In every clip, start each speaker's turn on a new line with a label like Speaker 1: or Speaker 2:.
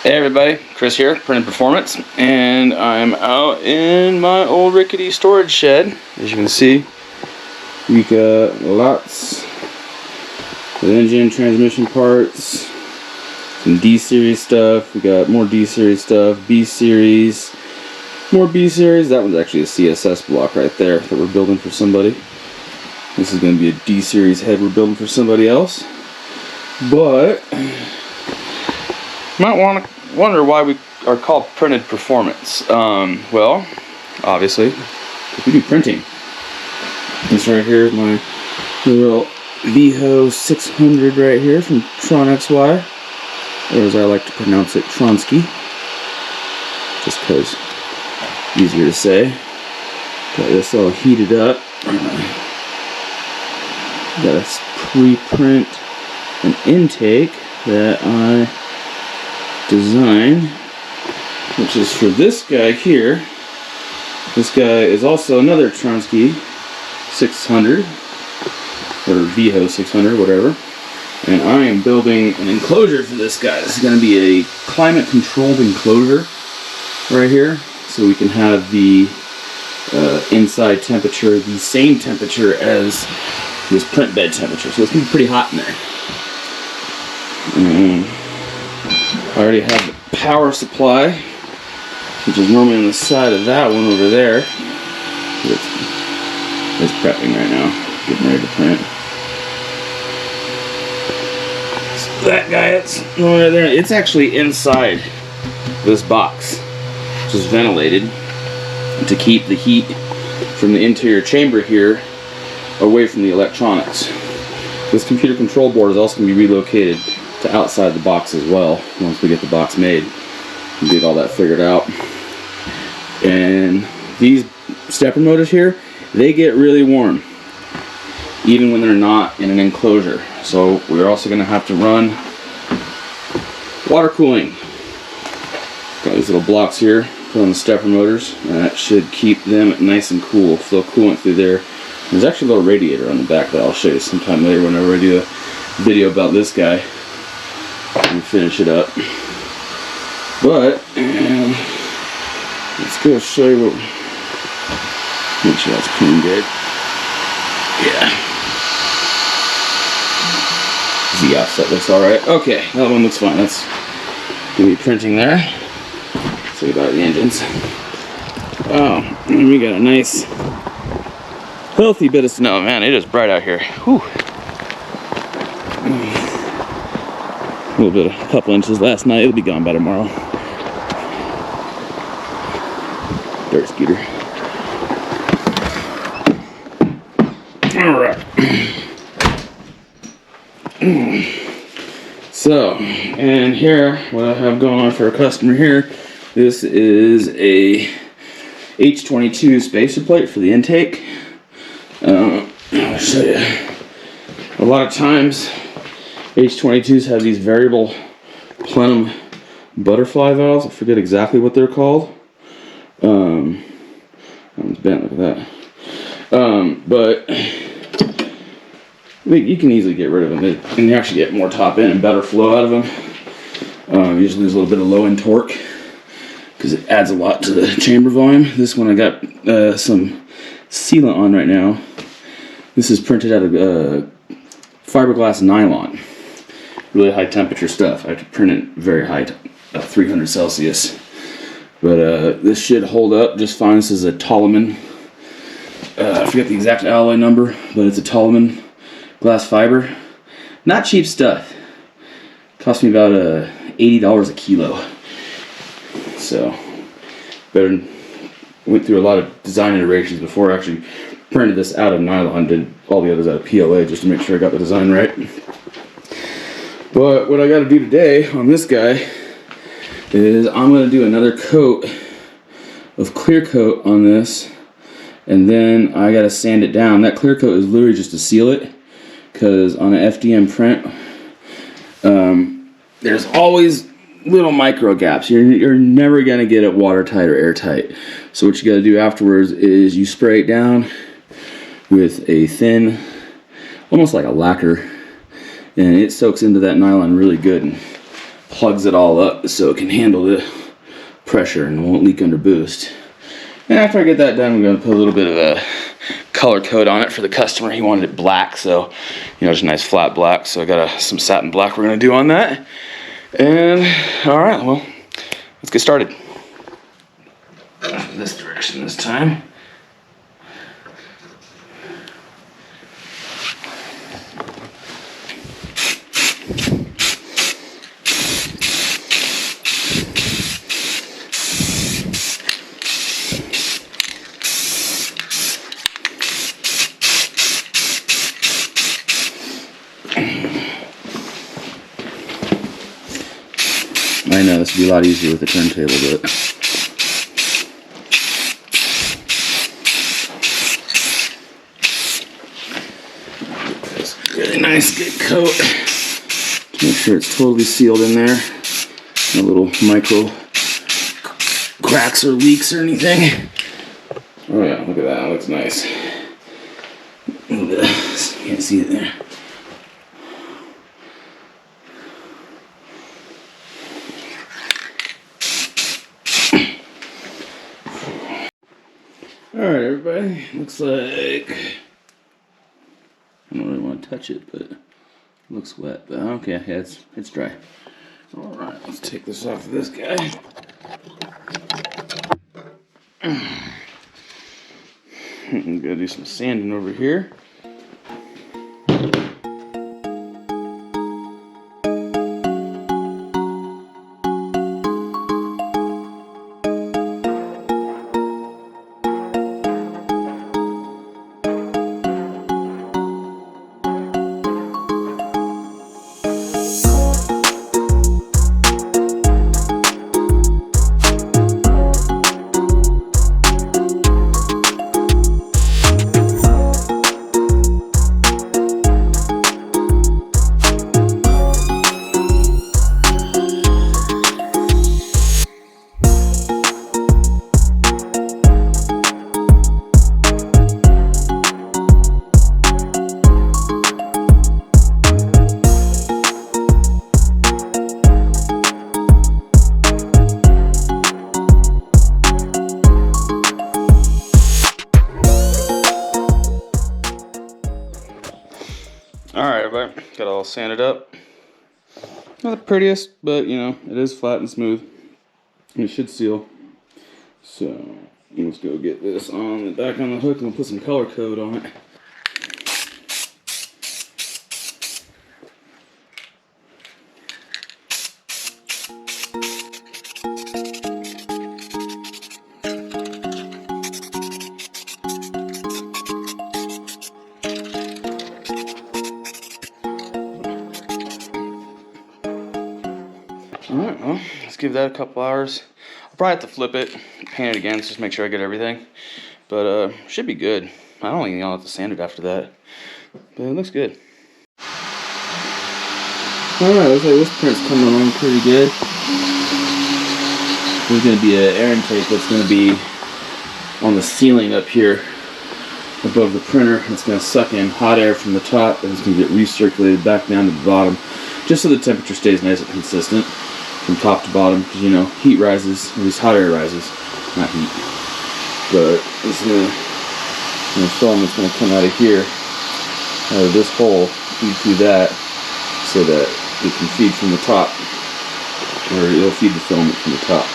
Speaker 1: Hey everybody, Chris here, Printed Performance, and I'm out in my old rickety storage shed. As you can see, we got lots of engine transmission parts, some D-series stuff, we got more D-series stuff, B-series, more B-series. That one's actually a CSS block right there that we're building for somebody. This is going to be a D-series head we're building for somebody else. But you might wonder why we are called Printed Performance. Well, obviously, we do printing. This right here is my little VHO 600 right here from Tron XY, or as I like to pronounce it, Tronsky, just because easier to say. Got this all heated up. Got a pre-print an intake that I designed, which is for this guy here. This guy is also another Tronsky 600 or VHO 600, whatever. And I am building an enclosure for this guy. This is going to be a climate controlled enclosure right here, so we can have the inside temperature the same temperature as this print bed temperature. So it's going to be pretty hot in there. I already have the power supply, which is normally on the side of that one over there. It's prepping right now, getting ready to print. So that guy, it's over there. It's actually inside this box, which is ventilated to keep the heat from the interior chamber here away from the electronics. This computer control board is also going to be relocated to outside the box as well once we get the box made and get all that figured out. And these stepper motors here, they get really warm even when they're not in an enclosure, so we're also going to have to run water cooling. Got these little blocks here, put on the stepper motors, and that should keep them nice and cool, so they'll coolant through there. There's actually a little radiator on the back that I'll show you sometime later whenever I do a video about this guy and finish it up. But let's go show you what. Make sure that's clean good. Yeah. Z offset looks alright. Okay, that one looks fine. That's gonna be printing there. Let's see about the engines. Oh, and we got a nice healthy bit of snow. Man, it is bright out here. Whew. A little bit, a couple inches last night. It'll be gone by tomorrow. Dirt scooter. All right. So, and here, what I have going on for a customer here, this is a H22 spacer plate for the intake. I'll show you. A lot of times, H22s have these variable plenum butterfly valves. I forget exactly what they're called. That one's bent, look at that. But you can easily get rid of them, and you actually get more top end and better flow out of them. You just lose a little bit of low end torque because it adds a lot to the chamber volume. This one I got some sealant on right now. This is printed out of fiberglass nylon. Really high temperature stuff. I have to print it very high, 300 Celsius. But this should hold up just fine. This is a Tolman. I forget the exact alloy number, but it's a Tolman glass fiber. Not cheap stuff. Cost me about $80 a kilo. So, went through a lot of design iterations before I actually printed this out of nylon. Did all the others out of PLA just to make sure I got the design right. But what I got to do today on this guy is I'm going to do another coat of clear coat on this, and then I got to sand it down. That clear coat is literally just to seal it, because on an FDM print there's always little micro gaps. You're never going to get it watertight or airtight. So what you got to do afterwards is you spray it down with a thin, almost like a lacquer, and it soaks into that nylon really good and plugs it all up so it can handle the pressure and won't leak under boost. And after I get that done, we're going to put a little bit of a color coat on it for the customer. He wanted it black, so just a nice flat black. So I got some satin black we're going to do on that. And all right, well, let's get started. This direction this time. I know this would be a lot easier with the turntable, but really nice good coat to make sure it's totally sealed in there. No little micro cracks or leaks or anything. Oh yeah, look at that, looks nice. Look at this, you can't see it there. Alright everybody, looks like, I don't really want to touch it, but it looks wet, but okay, yeah, it's dry. Alright, let's take this off of this guy. I'm gonna do some sanding over here. Alright everybody, got it all sanded up. Not the prettiest, but it is flat and smooth. And it should seal. So, let's go get this on the back on the hook and we'll put some color code on it. Alright, well, let's give that a couple hours. I'll probably have to flip it, paint it again, just make sure I get everything. But should be good. I don't think I'll have to sand it after that. But it looks good. Alright, looks like this print's coming along pretty good. There's going to be an air intake that's going to be on the ceiling up here above the printer. It's going to suck in hot air from the top and it's going to get recirculated back down to the bottom, just so the temperature stays nice and consistent from top to bottom, because heat rises, or at least hot air rises, not heat. But it's going to, filament's going to come out of here, out of this hole, feed through that, so that it can feed from the top, or it'll feed the filament from the top.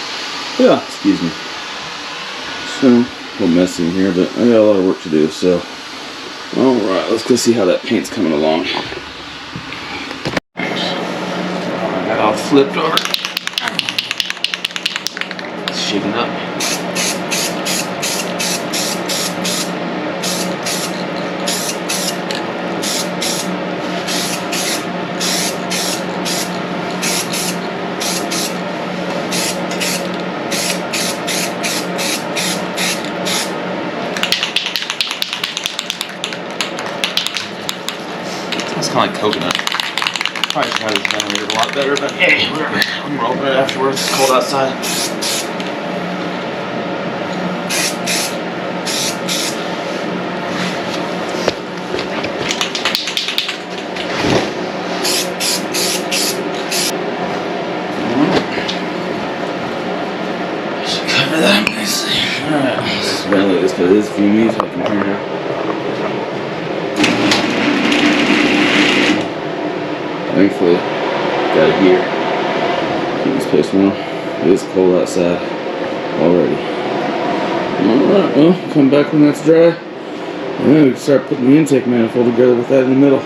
Speaker 1: Yeah, excuse me. So, a little messy in here, but I got a lot of work to do, so. Alright, let's go see how that paint's coming along. I got all flipped over. It's shaking up. It's kind of like coconut. Probably should have this ventilated a lot better, but hey, whatever. I'm gonna open it afterwards. It's cold outside. ventilate this because it is fumy, so I can hear it. Thankfully, got it here. Keep this place warm. It is cold outside already. Alright, well, come back when that's dry. And then we can start putting the intake manifold together with that in the middle.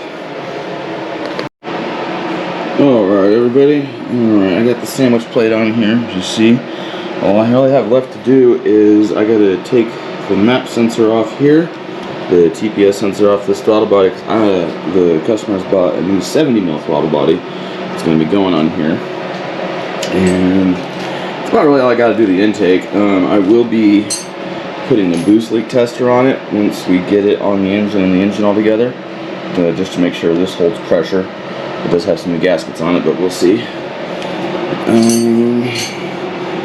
Speaker 1: Alright, everybody. Alright, I got the sandwich plate on here, as you see. All I really have left to do is I gotta take the map sensor off here, the TPS sensor off this throttle body. The customer's bought a new 70mm throttle body. It's gonna be going on here. And that's about really all I gotta do the intake. I will be putting the boost leak tester on it once we get it on the engine and the engine all together, just to make sure this holds pressure. It does have some new gaskets on it, but we'll see.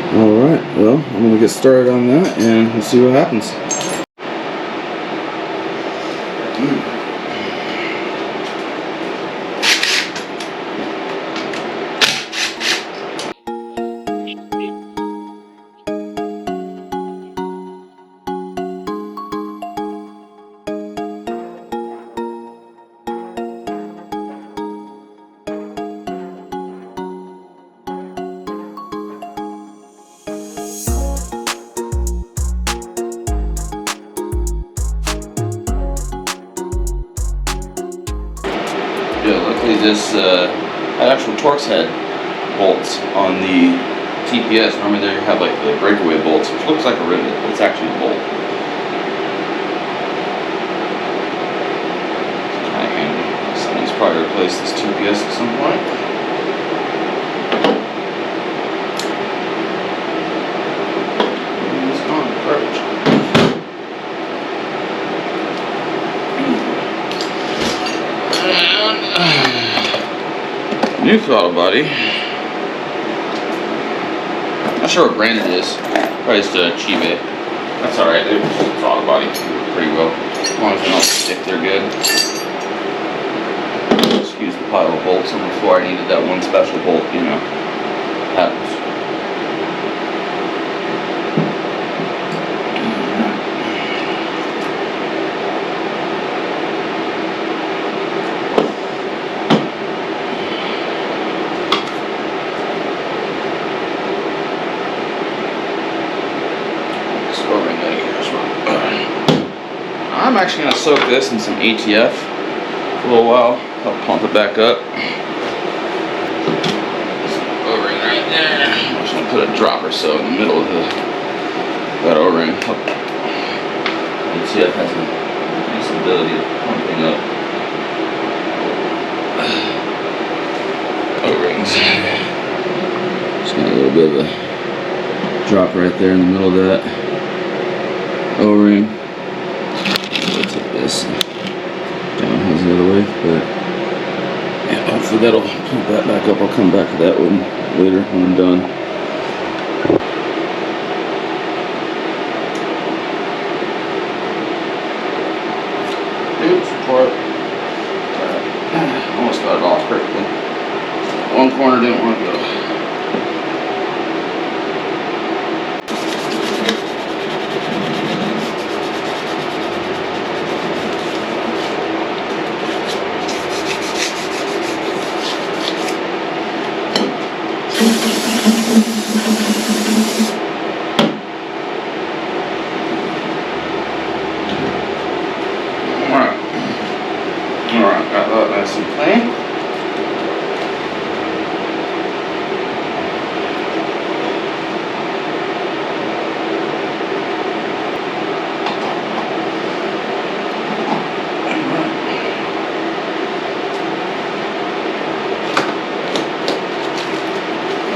Speaker 1: Alright, well, I'm going to get started on that and we'll see what happens. Yeah, luckily this had actual Torx head bolts on the TPS. Normally they have like the breakaway bolts, which looks like a rivet, but it's actually a bolt. It's kind of handy. Someone's probably replaced this TPS at some point. It's gone, garbage. New throttle body. Not sure what brand it is. Probably just a Chibe. That's alright. The throttle body pretty well. As long as they don't stick, they're good. Excuse the pile of bolts on the floor. I needed that one special bolt, you know. Happens. I'm actually going to soak this in some ATF for a little while. Help pump it back up. O-ring right there. I'm just going to put a drop or so in the middle of that O-ring. ATF has a nice ability of pumping up O-rings. Just got a little bit of a drop right there in the middle of that O-ring. This down has the other way, but yeah, hopefully that'll pump that back up. I'll come back to that one later when I'm done. Oops, part. Almost got it off perfectly. One corner didn't want to go. Alright, got that nice and clean.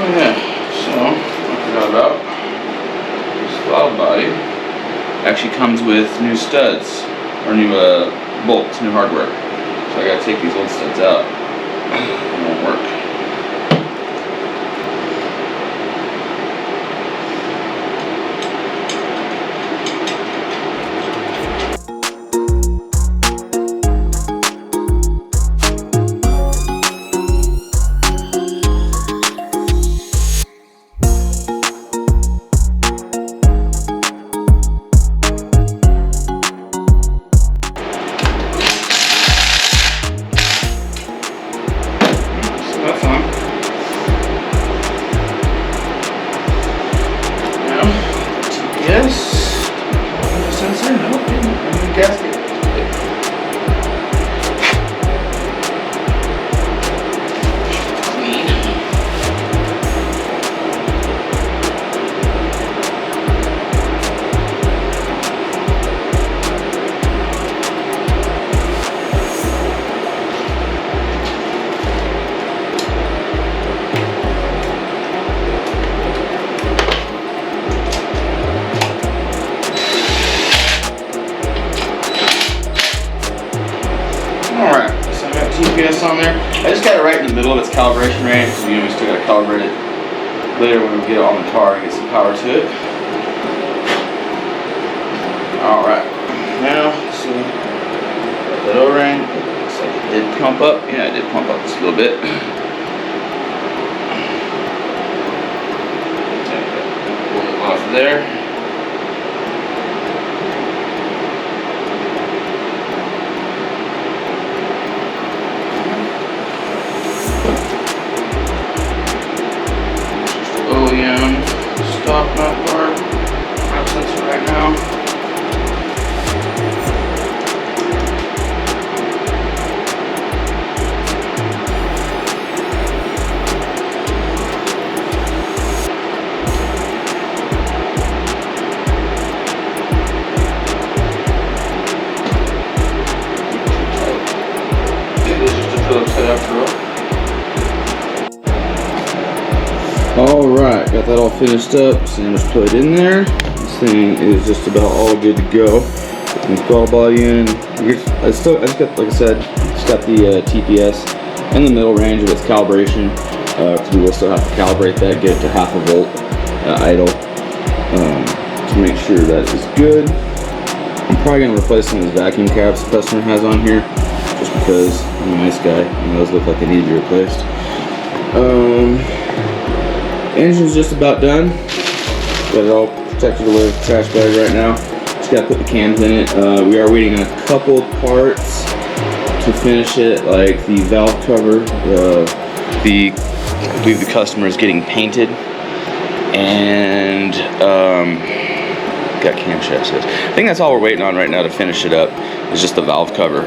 Speaker 1: Okay, so I forgot about this throttle body. Actually comes with new studs, or new bolts, new hardware. So I gotta take these old studs out. It won't work. gasket. Clean. Alright, so I got TPS on there. I just got it right in the middle of its calibration range because we still got to calibrate it later when we get it on the car and get some power to it. Alright, now, so that O-ring, looks like it did pump up. Yeah, it did pump up just a little bit. Pull it off there. OEM stock mount part, prop sensor right now. It is just a Phillips head after all. Alright, got that all finished up, sandwich plate in there. This thing is just about all good to go. Put the throttle body in. I just got, like I said, just got the TPS in the middle range of its calibration. Because we will still have to calibrate that, get it to 1/2 volt idle to make sure that is good. I'm probably going to replace some of these vacuum caps the customer has on here, just because I'm a nice guy and those look like they need to be replaced. Engine's just about done. Got it all protected away with the trash bag right now. Just gotta put the cans in it. We are waiting on a couple parts to finish it, like the valve cover. I believe the customer is getting painted, and got camshafts. I think that's all we're waiting on right now to finish it up. Is just the valve cover.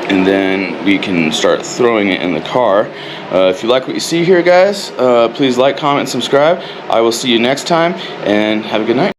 Speaker 1: And then we can start throwing it in the car. If you like what you see here, guys, please like, comment, and subscribe. I will see you next time, and have a good night.